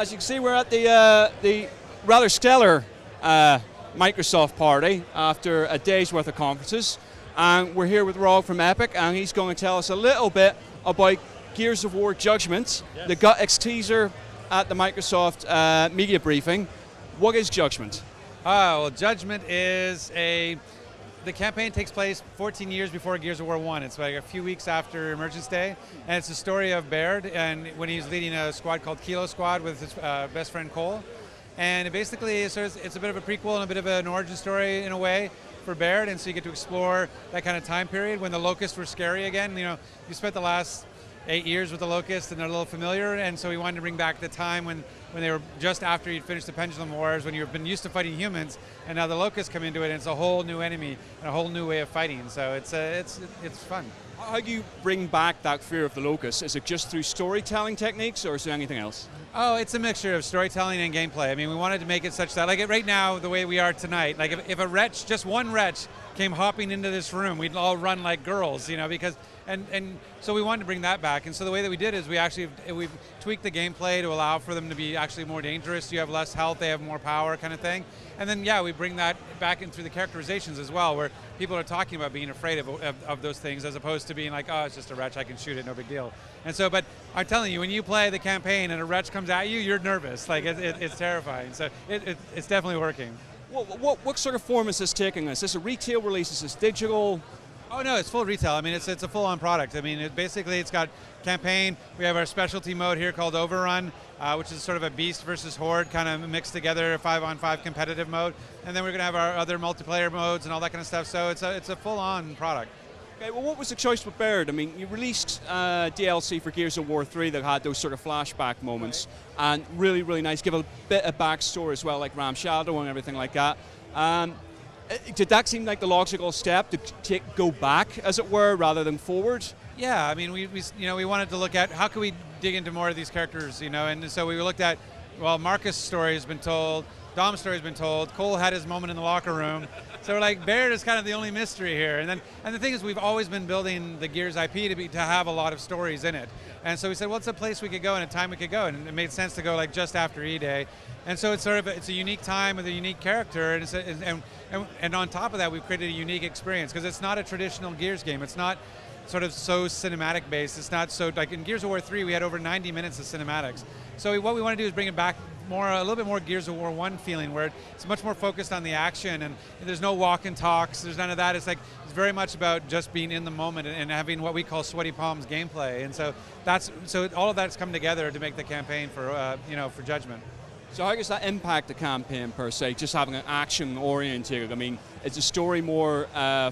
As you can see, we're at the rather stellar Microsoft party after a day's worth of conferences. And we're here with Rod from Epic, and he's going to tell us a little bit about Gears of War Judgment, yes. The GUTX teaser at the Microsoft media briefing. What is Judgment? Well, Judgment is the campaign takes place 14 years before Gears of War 1. It's like a few weeks after Emergence Day, and it's the story of Baird, and when he's leading a squad called Kilo Squad with his best friend Cole. And basically, it's a bit of a prequel and a bit of an origin story in a way for Baird, and so you get to explore that kind of time period when the Locusts were scary again. You know, you spent the last 8 years with the Locusts and they're a little familiar, and so we wanted to bring back the time when they were just after you'd finished the Pendulum Wars, when you've been used to fighting humans, and now the Locusts come into it, and it's a whole new enemy and a whole new way of fighting. So it's fun. How do you bring back that fear of the Locusts? Is it just through storytelling techniques, or is there anything else? Oh, it's a mixture of storytelling and gameplay. I mean, we wanted to make it such that, like right now, the way we are tonight, like if a wretch, just one wretch, came hopping into this room, we'd all run like girls, you know, because, and so we wanted to bring that back. And so the way that we did is we've tweaked the gameplay to allow for them to be actually more dangerous. You have less health, they have more power kind of thing. And then, yeah, we bring that back in through the characterizations as well, where people are talking about being afraid of those things, as opposed to being like, oh, it's just a wretch, I can shoot it, no big deal. And so, but I'm telling you, when you play the campaign and a wretch comes at you, you're nervous. Like, it's terrifying. So it's definitely working. What sort of form is this taking? Is this a retail release? Is this digital? Oh no, it's full retail. I mean, it's a full-on product. I mean, it's got campaign. We have our specialty mode here called Overrun, which is sort of a beast versus horde kind of mixed together, 5-on-5 competitive mode. And then we're going to have our other multiplayer modes and all that kind of stuff. So it's a full-on product. Okay, well, what was the choice with Baird? I mean, you released DLC for Gears of War 3 that had those sort of flashback moments, right. And really, really nice. Give a bit of backstory as well, like Ram Shadow and everything like that. Did that seem like the logical step to go back, as it were, rather than forward? Yeah, I mean, we wanted to look at how could we dig into more of these characters, you know, and so we looked at, well, Marcus' story has been told, Dom's story has been told, Cole had his moment in the locker room, so we're like, Baird is kind of the only mystery here, and the thing is, we've always been building the Gears IP to have a lot of stories in it, and so we said, well, it's a place we could go and a time we could go, and it made sense to go like just after E-Day, and so it's it's a unique time with a unique character, and on top of that, we've created a unique experience, because it's not a traditional Gears game, it's not sort of so cinematic based. It's not so, like in Gears of War 3, we had over 90 minutes of cinematics. So what we want to do is bring it back a little bit more Gears of War 1 feeling, where it's much more focused on the action, and there's no walk and talks, there's none of that. It's very much about just being in the moment and having what we call sweaty palms gameplay. And so all of that's come together to make the campaign for Judgment. So how does that impact the campaign per se, just having an action oriented? I mean, is the story more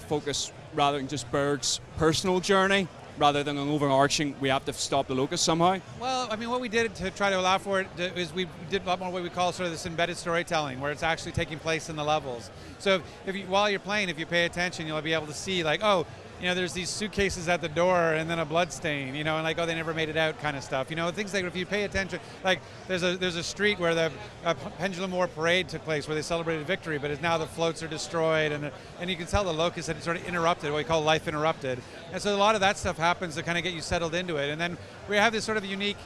focused rather than just Baird's personal journey, rather than an overarching, we have to stop the Locusts somehow? Well, I mean, what we did to try to allow for it is we did a lot more what we call sort of this embedded storytelling, where it's actually taking place in the levels. So while you're playing, if you pay attention, you'll be able to see like, oh, you know, there's these suitcases at the door and then a blood stain, you know, and like, oh, they never made it out kind of stuff. You know, things like if you pay attention, like there's a street where the Pendulum War parade took place where they celebrated victory, but now the floats are destroyed, and you can tell the Locusts had sort of interrupted, what we call life interrupted. And so a lot of that stuff happens to kind of get you settled into it. And then we have this sort of unique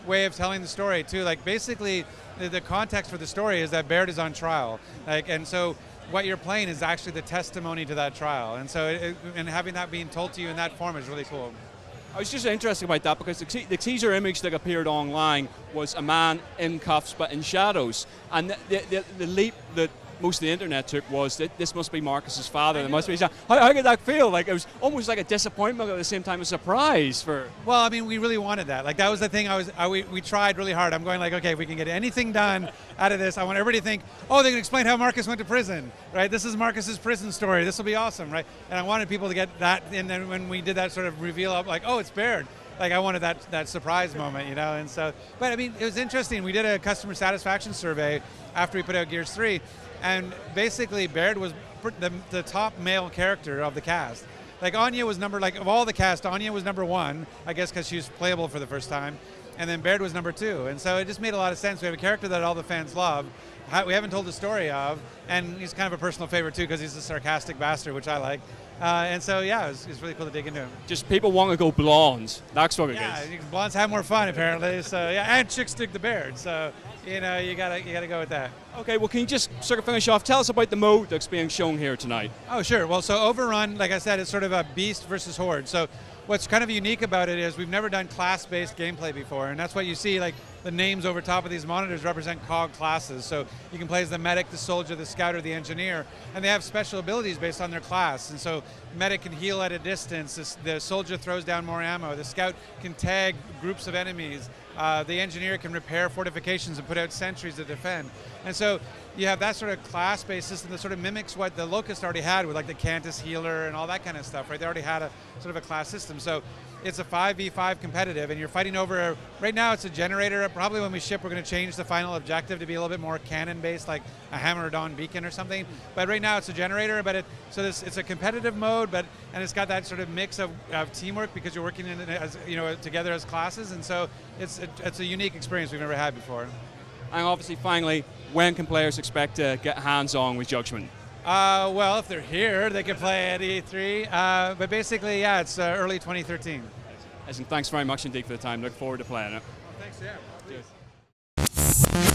way of telling the story too. Like basically the context for the story is that Baird is on trial. And so what you're playing is actually the testimony to that trial, and so and having that being told to you in that form is really cool. I was just interested about that because the teaser image that appeared online was a man in cuffs but in shadows, and the leap that most of the internet took was that this must be Marcus's father. It must be. How did that feel? Like it was almost like a disappointment at the same time a surprise for. Well, I mean, we really wanted that. Like that was the thing. We tried really hard. I'm going like, okay, if we can get anything done out of this, I want everybody to think, oh, they can explain how Marcus went to prison, right? This is Marcus's prison story. This will be awesome, right? And I wanted people to get that. And then when we did that sort of reveal of like, oh, it's Baird. Like I wanted that surprise moment, you know. And so, but I mean, it was interesting. We did a customer satisfaction survey after we put out Gears 3. And basically, Baird was the top male character of the cast. Like Anya was of all the cast, Anya was number one, I guess because she was playable for the first time. and then Baird was number 2. And so it just made a lot of sense. We have a character that all the fans love, we haven't told the story of, and he's kind of a personal favorite too because he's a sarcastic bastard, which I like. And so yeah, it's really cool to dig into him. Just people want to go blonde. That's what it is. Yeah, blondes have more fun apparently. So yeah, and chicks dig the Baird. So you gotta go with that. Okay, well, can you just sort of finish off? Tell us about the mode that's being shown here tonight. Oh, sure. Well, so Overrun, like I said, is sort of a beast versus horde. So what's kind of unique about it is we've never done class-based gameplay before, and that's what you see, like the names over top of these monitors represent COG classes. So you can play as the medic, the soldier, the scout, or the engineer, and they have special abilities based on their class. And so medic can heal at a distance, the soldier throws down more ammo, the scout can tag groups of enemies, the engineer can repair fortifications and put out sentries to defend. And so you have that sort of class-based system that sort of mimics what the Locust already had with like the Cantus healer and all that kind of stuff, right? They already had a sort of a class system. So it's a 5v5 competitive, and you're fighting over, right now it's a generator. Probably when we ship, we're going to change the final objective to be a little bit more cannon-based, like a Hammer or Dawn beacon or something. But right now it's a generator, but it's a competitive mode, and it's got that sort of mix of teamwork because you're working together as classes, and so it's a unique experience we've never had before. And obviously, finally, when can players expect to get hands-on with Judgment? Well, if they're here, they can play at E3. But basically, yeah, it's early 2013. Listen, thanks very much indeed for the time. Look forward to playing it. Well, thanks, yeah. Cheers.